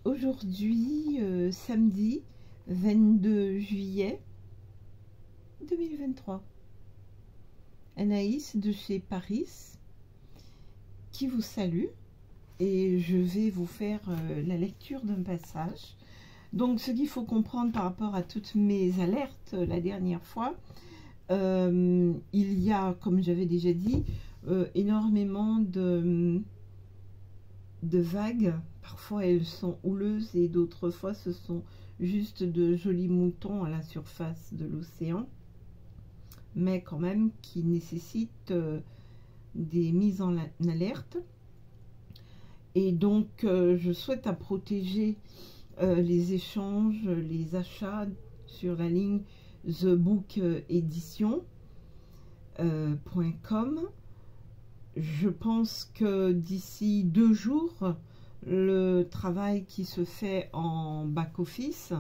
Aujourd'hui, samedi 22 juillet 2023. Anaïs de chez Paris qui vous salue et je vais vous faire la lecture d'un passage. Donc ce qu'il faut comprendre par rapport à toutes mes alertes la dernière fois, il y a, comme j'avais déjà dit, énormément de vagues. Parfois elles sont houleuses et d'autres fois ce sont juste de jolis moutons à la surface de l'océan, mais quand même qui nécessitent des mises en alerte. Et donc je souhaite protéger les échanges, les achats sur la ligne thebookedition.com. Je pense que d'ici 2 jours, le travail qui se fait en back-office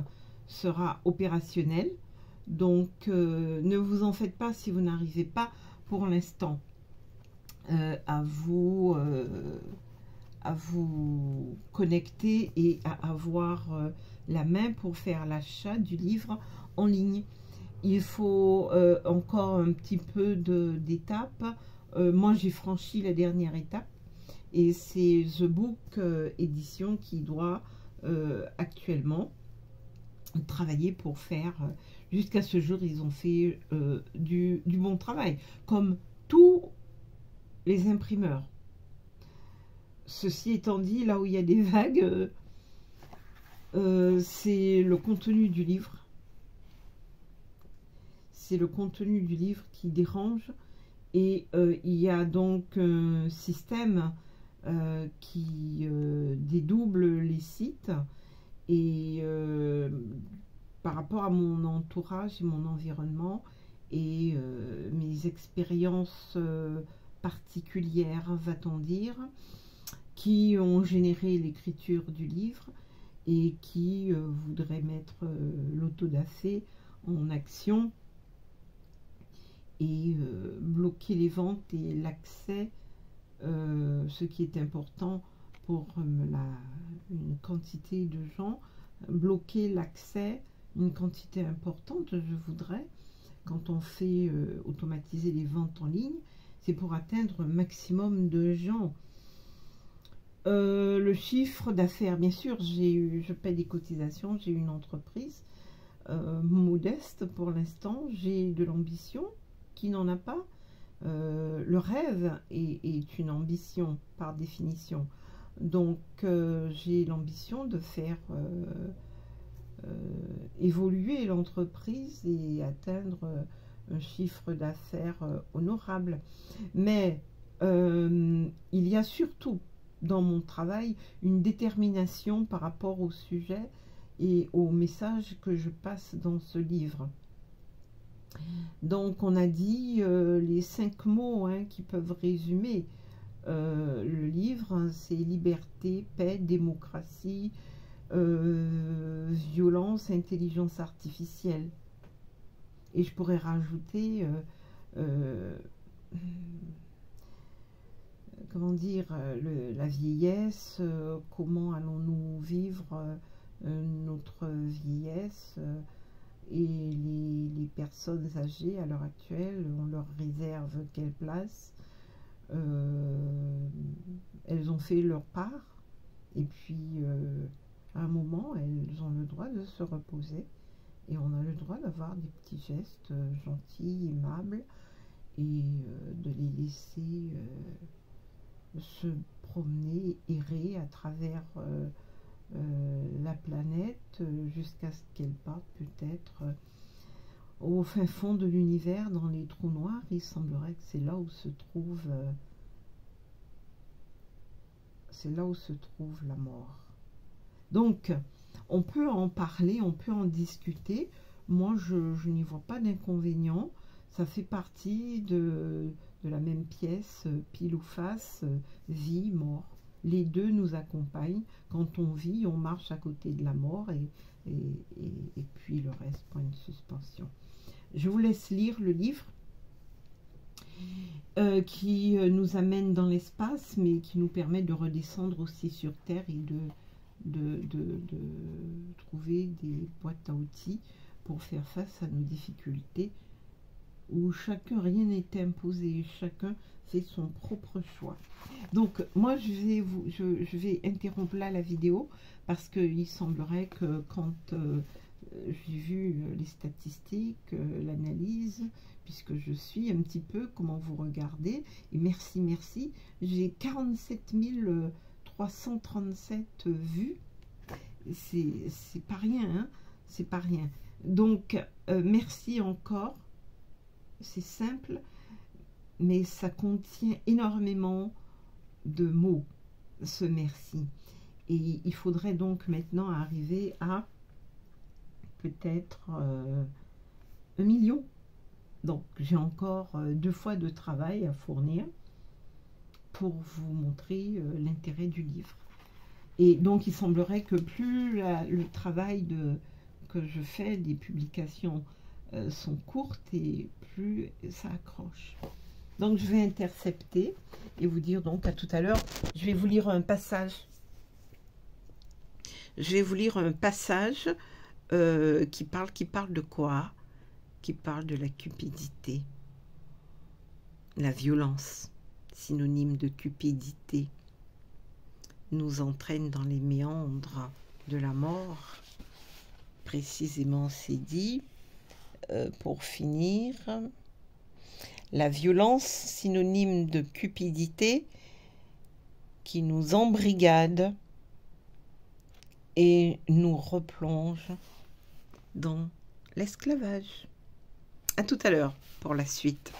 sera opérationnel. Donc, ne vous en faites pas si vous n'arrivez pas pour l'instant à vous connecter et à avoir la main pour faire l'achat du livre en ligne. Il faut encore un petit peu d'étapes. Moi, j'ai franchi la dernière étape et c'est The Book Edition qui doit actuellement travailler pour faire. Jusqu'à ce jour, ils ont fait du bon travail, comme tous les imprimeurs. Ceci étant dit, là où il y a des vagues, c'est le contenu du livre. C'est le contenu du livre qui dérange. Et il y a donc un système qui dédouble les sites. Et par rapport à mon entourage et mon environnement et mes expériences particulières, va-t-on dire, qui ont généré l'écriture du livre et qui voudraient mettre l'autodafé en action et bloquer les ventes et l'accès, ce qui est important pour une quantité de gens, bloquer l'accès, une quantité importante, je voudrais, quand on fait automatiser les ventes en ligne, c'est pour atteindre un maximum de gens. Le chiffre d'affaires, bien sûr, je paie des cotisations, j'ai une entreprise modeste pour l'instant, j'ai de l'ambition. Qui n'en a pas? Le rêve est une ambition par définition. Donc j'ai l'ambition de faire évoluer l'entreprise et atteindre un chiffre d'affaires honorable. Mais il y a surtout dans mon travail une détermination par rapport au sujet et au message que je passe dans ce livre. Donc on a dit les 5 mots qui peuvent résumer le livre, hein, c'est liberté, paix, démocratie, violence, intelligence artificielle. Et je pourrais rajouter comment dire, la vieillesse, comment allons-nous vivre notre vieillesse, et les personnes âgées à l'heure actuelle, on leur réserve quelle place. Elles ont fait leur part et puis à un moment elles ont le droit de se reposer et on a le droit d'avoir des petits gestes gentils, aimables et de les laisser se promener, errer à travers la planète jusqu'à ce qu'elle parte peut-être au fin fond de l'univers, dans les trous noirs. Il semblerait que c'est là où se trouve la mort. Donc on peut en parler, on peut en discuter. Moi je n'y vois pas d'inconvénient. Ça fait partie de la même pièce, pile ou face, vie, mort. Les deux nous accompagnent. Quand on vit, on marche à côté de la mort et puis le reste, point de suspension. Je vous laisse lire le livre qui nous amène dans l'espace, mais qui nous permet de redescendre aussi sur Terre et de trouver des boîtes à outils pour faire face à nos difficultés, où chacun, rien n'est imposé, chacun fait son propre choix. Donc moi je vais interrompre là la vidéo, parce qu'il semblerait que quand j'ai vu les statistiques, l'analyse, puisque je suis un petit peu comment vous regardez, et merci, j'ai 47 337 vues, c'est pas rien, hein, c'est pas rien. Donc merci encore, c'est simple, mais ça contient énormément de mots, ce merci. Et il faudrait donc maintenant arriver à peut-être 1 million. Donc j'ai encore 2 fois de travail à fournir pour vous montrer l'intérêt du livre. Et donc il semblerait que plus le travail que je fais, les publications sont courtes, et plus ça accroche. Donc je vais intercepter et vous dire donc à tout à l'heure. Je vais vous lire un passage. Je vais vous lire un passage qui parle de quoi? Qui parle de la cupidité. La violence, synonyme de cupidité, nous entraîne dans les méandres de la mort. Précisément, c'est dit, pour finir, la violence, synonyme de cupidité, qui nous embrigade et nous replonge dans l'esclavage. À tout à l'heure pour la suite.